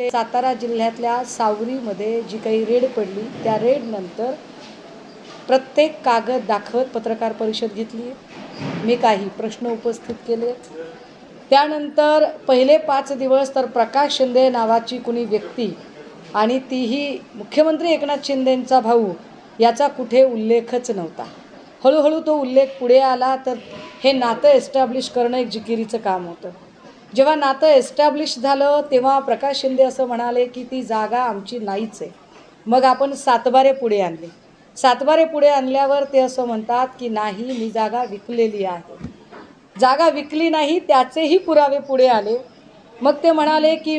वाटते सातारा जिल्ह्यातल्या सावरीमध्ये जी काही रेड पडली त्या रेडनंतर प्रत्येक कागद दाखवत पत्रकार परिषद घेतली, मी काही प्रश्न उपस्थित केले। त्यानंतर पहिले 5 दिवस तर प्रकाश शिंदे नावाची कुणी व्यक्ती आणि तीही मुख्यमंत्री एकनाथ शिंदेंचा भाऊ याचा कुठे उल्लेखच नव्हता। हळूहळू तो उल्लेख पुढे आला तर हे नातं एस्टॅब्लिश करणं एक जिकिरीचं काम होतं। जेव्हा नातं एस्टॅब्लिश झालं तेव्हा प्रकाश शिंदे असं म्हणाले की ती जागा आमची नाहीच आहे। मग आपण सातबारे पुढे आणले। सातबारे पुढे आणल्यावर ते असं म्हणतात की नाही, मी जागा विकलेली आहे। जागा विकली नाही त्याचेही पुरावे पुढे आले। मग ते म्हणाले की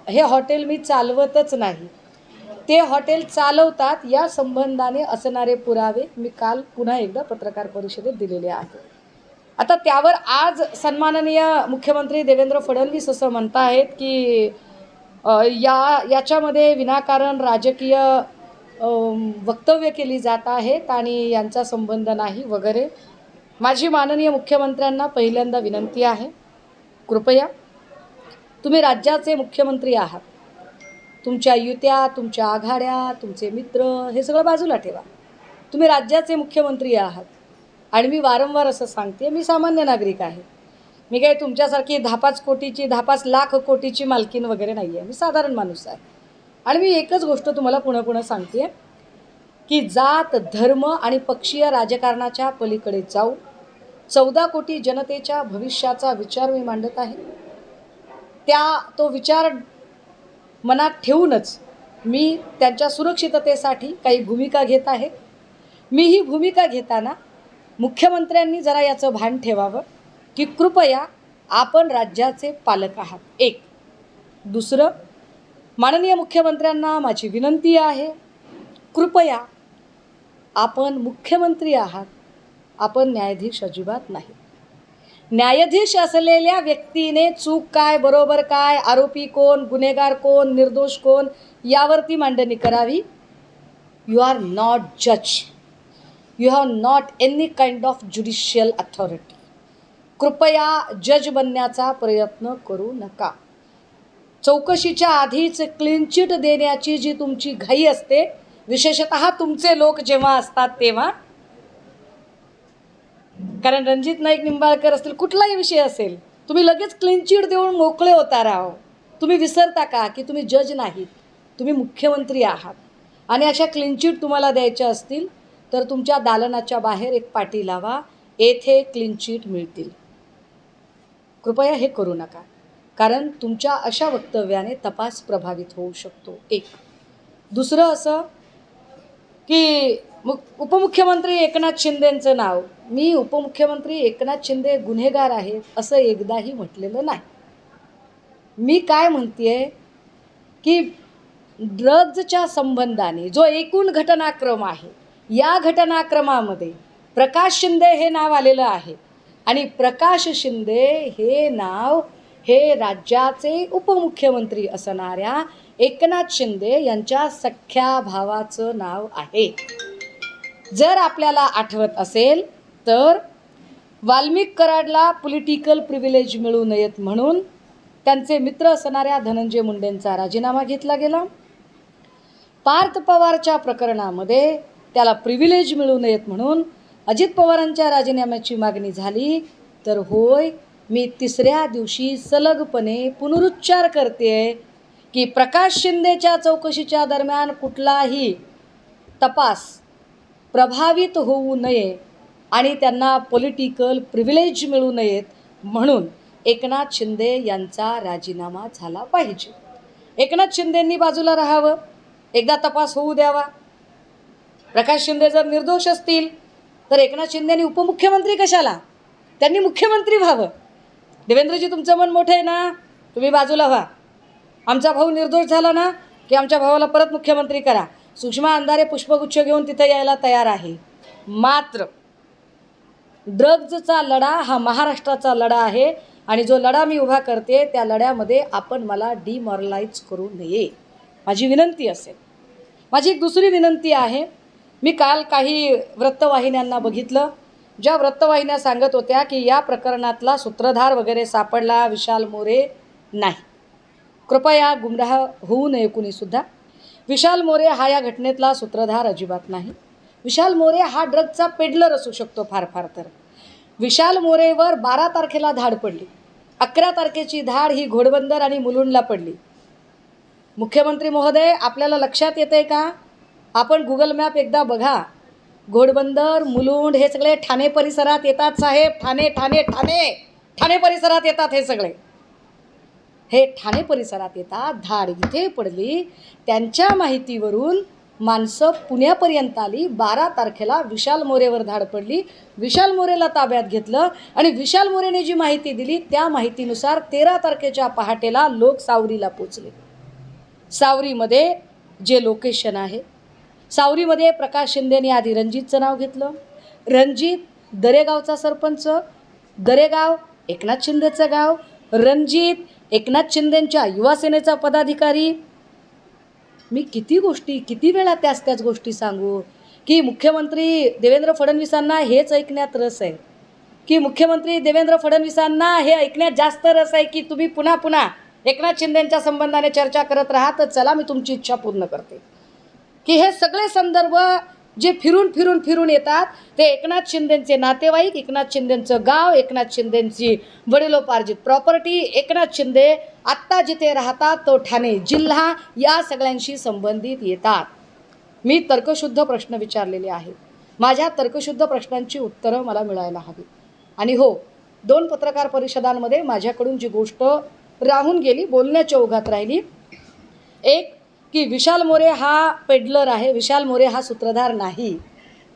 हे हॉटेल मी चालवतच नाही, ते हॉटेल चालवतात या संबंधाने असणारे पुरावे मी काल पुन्हा एकदा पत्रकार परिषदेत दिलेले आहेत। आता त्यावर आज सन्माननीय मुख्यमंत्री देवेंद्र फडणवीस असं म्हणताहेत की याच्यामध्ये विनाकारण राजकीय वक्तव्य केली जात आहेत आणि यांचा संबंध नाही वगैरे। माझी माननीय मुख्यमंत्र्यांना पहिल्यांदा विनंती आहे, कृपया तुम्ही राज्याचे मुख्यमंत्री आहात, तुमच्या युत्या, तुमच्या आघाड्या, तुमचे मित्र हे सगळं बाजूला ठेवा। तुम्ही राज्याचे मुख्यमंत्री आहात आणि मी वारंवार असं सांगते, मी सामान्य नागरिक आहे। मी काही तुमच्यासारखी 10-5 कोटीची 10-5 लाख कोटीची मालकीन वगैरे नाही आहे, मी साधारण माणूस आहे। आणि मी एकच गोष्ट तुम्हाला पुन्हा पुन्हा सांगते की जात धर्म आणि पक्षीय राजकारणाच्या पलीकडे जाऊ 14 कोटी जनतेच्या भविष्याचा विचार मी मांडत आहे। तो विचार मनात ठेवूनच मी त्यांच्या सुरक्षिततेसाठी काही भूमिका घेत आहे। मी ही भूमिका घेताना मुख्यमंत्र्यांनी जरा याचं भान ठेवावं की कृपया आपण राज्याचे पालक आहात, एक। दुसरं, माननीय मुख्यमंत्र्यांना माझी विनंती आहे, कृपया आपण मुख्यमंत्री आहात, आपण न्यायाधीश अजिबात नाही। न्यायाधीश असलेल्या व्यक्तीने चूक काय, बरोबर काय, आरोपी कोण, गुन्हेगार कोण, निर्दोष कोण यावरती मांडणी करावी। यू आर नॉट जज, you have not any kind of judicial authority. कृपया जज बनण्याचा प्रयत्न करू नका। चौकशीच्या आधीच क्लीन चिट देण्याची जी तुमची घाई असते, विशेषतः तुमचे लोक जेव्हा असतात तेव्हा, कारण रणजित नाईक निंबाळकर असतील, कुठलाही विषय असेल, तुम्ही लगेच क्लीन चिट देऊन मोकळे होता राहो। तुम्ही विसरता का की तुम्ही जज नाहीत, तुम्ही मुख्यमंत्री आहात। आणि अशा क्लीन चिट तुम्हाला द्यायच्या असतील तर तुमच्या दालनाच्या बाहेर एक पाटी लावा, येथे क्लीन चिट मिळतील। कृपया हे करू नका, कारण तुमच्या अशा वक्तव्याने तपास प्रभावित होऊ शकतो, एक। दुसरं असं की उपमुख्यमंत्री एकनाथ शिंदेंचं नाव, मी उपमुख्यमंत्री एकनाथ शिंदे गुन्हेगार आहेत असं एकदाही म्हटलेलं नाही। मी काय म्हणतेय की ड्रग्जच्या संबंधाने जो एकूण घटनाक्रम आहे, या घटनाक्रमामध्ये प्रकाश शिंदे हे नाव आलेलं आहे आणि प्रकाश शिंदे हे नाव हे राज्याचे उपमुख्यमंत्री असणाऱ्या एकनाथ शिंदे यांच्या सख्या भावाचं नाव आहे। जर आपल्याला आठवत असेल तर वाल्मिक कराडला पॉलिटिकल प्रिव्हिलेज मिळू नयेत म्हणून त्यांचे मित्र असणाऱ्या धनंजय मुंडेंचा राजीनामा घेतला गेला। पार्थ पवारच्या प्रकरणामध्ये त्याला प्रिव्हिलेज मिळू नयेत म्हणून अजित पवारांच्या राजीनाम्याची मागणी झाली। तर होय, मी तिसऱ्या दिवशी सलगपणे पुनरुच्चार करते की प्रकाश शिंदेच्या चौकशीच्या दरम्यान कुठलाही तपास प्रभावित होऊ नये आणि त्यांना पॉलिटिकल प्रिव्हिलेज मिळू नयेत म्हणून एकनाथ शिंदे यांचा राजीनामा झाला पाहिजे। एकनाथ शिंदेंनी बाजूला राहावं, एकदा तपास होऊ द्यावा। प्रकाश शिंदे जर निर्दोष असतील तर एकनाथ शिंदेंनी उपमुख्यमंत्री कशाला, त्यांनी मुख्यमंत्री व्हावं। देवेंद्रजी, तुमचं मन मोठं आहे ना, तुम्ही बाजूला व्हा। आमचा भाऊ निर्दोष झाला ना की आमच्या भावाला परत मुख्यमंत्री करा। सुषमा अंधारे पुष्पगुच्छ घेऊन तिथे यायला तयार आहे। मात्र ड्रग्जचा लढा हा महाराष्ट्राचा लढा आहे आणि जो लढा मी उभा करते त्या लढ्यामध्ये आपण मला डिमॉरलाइज करू नये, माझी विनंती असेल। माझी एक दुसरी विनंती आहे, मी काल काही वृत्तवाहिन्यांना बघितलं, ज्या वृत्तवाहिन्या सांगत होत्या की या प्रकरणातला सूत्रधार वगैरे सापडला, विशाल मोरे नाही। कृपया गुमराह होऊ नये कुणीसुद्धा. विशाल मोरे हा या घटनेतला सूत्रधार अजिबात नाही. विशाल मोरे हा ड्रगचा पेडलर असू शकतो फार फार तर. विशाल मोरेवर 12 तारखेला धाड पडली. 11 तारखेची धाड ही घोडबंदर आणि मुलुंडला पडली. मुख्यमंत्री महोदय, आपल्याला लक्षात येते का? आपण गुगल मॅप एकदा बघा. घोडबंदर, मुलुंड हे सगळे ठाणे परिसरात येतात साहेब. ठाणे ठाणे ठाणे ठाणे परिसरात येतात हे सगळे. हे ठाणे परिसरात येतात. धाड इथे पडली. त्यांच्या माहितीवरून माणसं पुण्यापर्यंत आली. 12 तारखेला विशाल मोरेवर धाड पडली. विशाल मोरेला ताब्यात घेतलं आणि विशाल मोरेने जी माहिती दिली त्या माहितीनुसार 13 तारखेच्या पहाटेला लोक सावरीला पोचले. सावरीमध्ये जे लोकेशन आहे, सावरीमध्ये प्रकाश शिंदेने आधी रणजितचं नाव घेतलं. रणजित दरेगावचा सरपंच, दरेगाव एकनाथ शिंदेचं गाव, रणजित एकनाथ शिंदेंच्या युवासेनेचा पदाधिकारी. मी किती वेळा त्याच गोष्टी सांगू की मुख्यमंत्री देवेंद्र फडणवीसांना हेच ऐकण्यात रस आहे, की मुख्यमंत्री देवेंद्र फडणवीसांना हे ऐकण्यात जास्त रस आहे की तुम्ही पुन्हा पुन्हा एकनाथ शिंदेंच्या संबंधाने चर्चा करत राहा. तर चला मी तुमची इच्छा पूर्ण करते की हे सगळे संदर्भ जे फिरून येतात ते एकनाथ शिंदेंचे नातेवाईक, एकनाथ शिंदेंचं गाव, एकनाथ शिंदेंची वडिलोपार्जित प्रॉपर्टी, एकनाथ शिंदे आत्ता जिथे राहतात तो ठाणे जिल्हा, या सगळ्यांशी संबंधित येतात. मी तर्कशुद्ध प्रश्न विचारलेले आहेत. माझ्या तर्कशुद्ध प्रश्नांची उत्तरं मला मिळायला हवी. आणि हो, 2 पत्रकार परिषदांमध्ये माझ्याकडून जी गोष्ट राहून गेली, बोलण्याच्या ओघात राहिली, एक की विशाल मोरे हा पेडलर आहे, विशाल मोरे हा सूत्रधार नाही.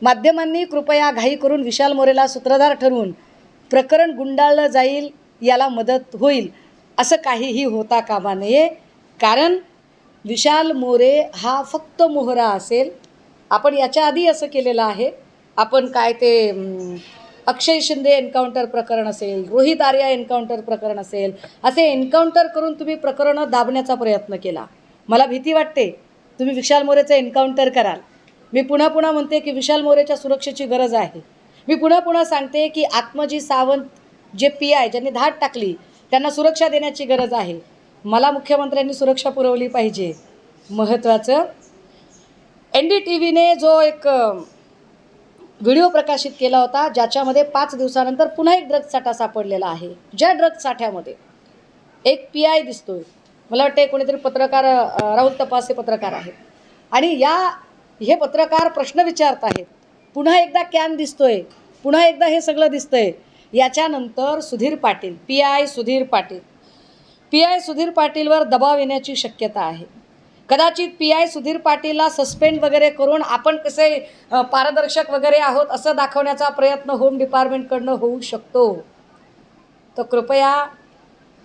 माध्यमांनी कृपया घाई करून विशाल मोरेला सूत्रधार ठरवून प्रकरण गुंडाळलं जाईल, याला मदत होईल असं काहीही होता कामा नये. कारण विशाल मोरे हा फक्त मोहरा असेल. आपण याच्या आधी असं केलेलं आहे. आपण काय ते अक्षय शिंदे एन्काउंटर प्रकरण असेल, रोहित आर्या एन्काउंटर प्रकरण असेल, असे एन्काउंटर करून तुम्ही प्रकरणं दाबण्याचा प्रयत्न केला. मला भीती वाटते तुम्ही विशाल मोरेचं एन्काउंटर कराल. मी पुन्हा म्हणते की विशाल मोरेच्या सुरक्षेची गरज आहे. मी पुन्हा सांगते की आत्मजी सावंत जे PI ज्यांनी धाड टाकली त्यांना सुरक्षा देण्याची गरज आहे. मला मुख्यमंत्र्यांनी सुरक्षा पुरवली पाहिजे. महत्त्वाचं, NDTVने जो एक व्हिडिओ प्रकाशित केला होता ज्याच्यामध्ये 5 दिवसानंतर पुन्हा एक ड्रग्ज साठा सापडलेला आहे. ज्या ड्रग्ज साठ्यामध्ये एक PI दिसतोय, मला वाटते कोणीतरी पत्रकार, राहुल तपासे पत्रकार आहेत, आणि हे पत्रकार प्रश्न विचारत आहेत. पुन्हा एकदा कॅन दिसतोय, पुन्हा एकदा हे सगळं दिसतंय. याच्यानंतर सुधीर पाटील, PI सुधीर पाटीलवर दबाव येण्याची शक्यता आहे. कदाचित PI सुधीर पाटीलला सस्पेंड वगैरे करून आपण कसे पारदर्शक वगैरे आहोत असं दाखवण्याचा प्रयत्न होम डिपार्टमेंटकडनं होऊ शकतो. तर कृपया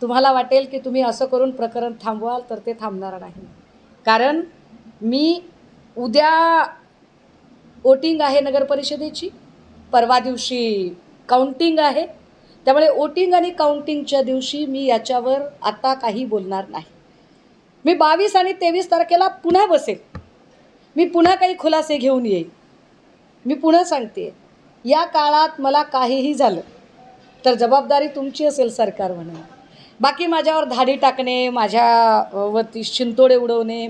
तुम्हाला वाटेल की तुम्ही असं करून प्रकरण थांबवाल तर ते थांबणार नाही. कारण मी उद्या वोटिंग आहे नगर परिषदेची, परवा दिवशी काउंटिंग आहे. त्यामुळे वोटिंग आणि काउंटिंगच्या दिवशी मी याच्यावर आता काही बोलणार नाही. मी 22 आणि 23 तारखेला पुन्हा बसेल. मी पुन्हा काही खुलासे घेऊन येईल. मी पुन्हा सांगते, या काळात मला काहीही झालं तर जबाबदारी तुमची असेल सरकार म्हणून. बाकी माझ्यावर धाडी टाकणे, माझ्यावरती शिंतोडे उडवणे,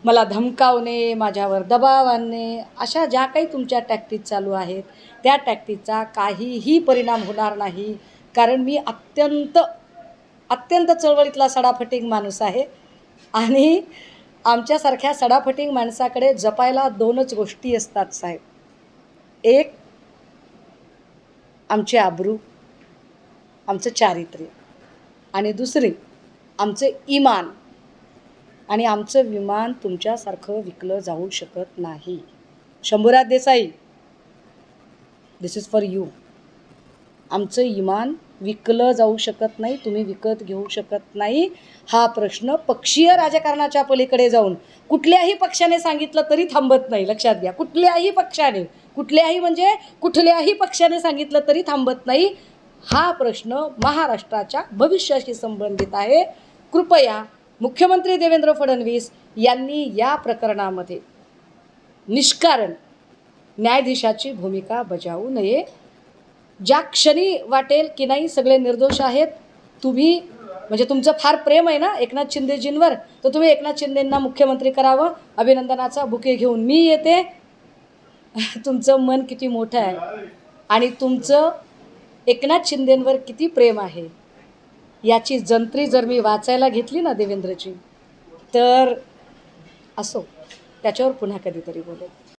मला धमकावणे, माझ्यावर दबाव आणणे, अशा ज्या काही तुमच्या टॅक्टिक चालू आहेत त्या टॅक्टिकचा काहीही परिणाम होणार नाही. कारण मी अत्यंत चळवळीतला सडाफटिंग माणूस आहे. आणि आमच्यासारख्या सडाफटिंग माणसाकडे जपायला 2च गोष्टी असतात साहेब. एक, आमचे आबरू, आमचं चारित्र्य, आणि दुसरी आमचे इमान. आणि आमचं विमान तुमच्यासारखं विकलं जाऊ शकत नाही. शंभूराज देसाई, दिस इज फॉर यू. आमचं इमान विकलं जाऊ शकत नाही, तुम्ही विकत घेऊ शकत नाही. हा प्रश्न पक्षीय राजकारणाच्या पलीकडे जाऊन कुठल्याही पक्षाने सांगितलं तरी थांबत नाही. लक्षात घ्या, कुठल्याही पक्षाने सांगितलं तरी थांबत नाही. हा प्रश्न महाराष्ट्राच्या भविष्याशी संबंधित आहे. कृपया मुख्यमंत्री देवेंद्र फडणवीस यांनी या प्रकरणामध्ये निष्कारण न्यायाधीशाची भूमिका बजावू नये. ज्या क्षणी वाटेल की नाही सगळे निर्दोष आहेत, तुम्ही म्हणजे तुमचं फार प्रेम आहे ना एकनाथ शिंदेजींवर, तर तुम्ही एकनाथ शिंदेंना मुख्यमंत्री करावं, अभिनंदनाचा बुके घेऊन मी येते. तुमचं मन किती मोठं आहे आणि तुमचं एकनाथ शिंदेंवर किती प्रेम आहे याची जंत्री जर मी वाचायला घेतली ना देवेंद्रजी, तर असो त्याच्यावर पुन्हा कधीतरी बोलेल.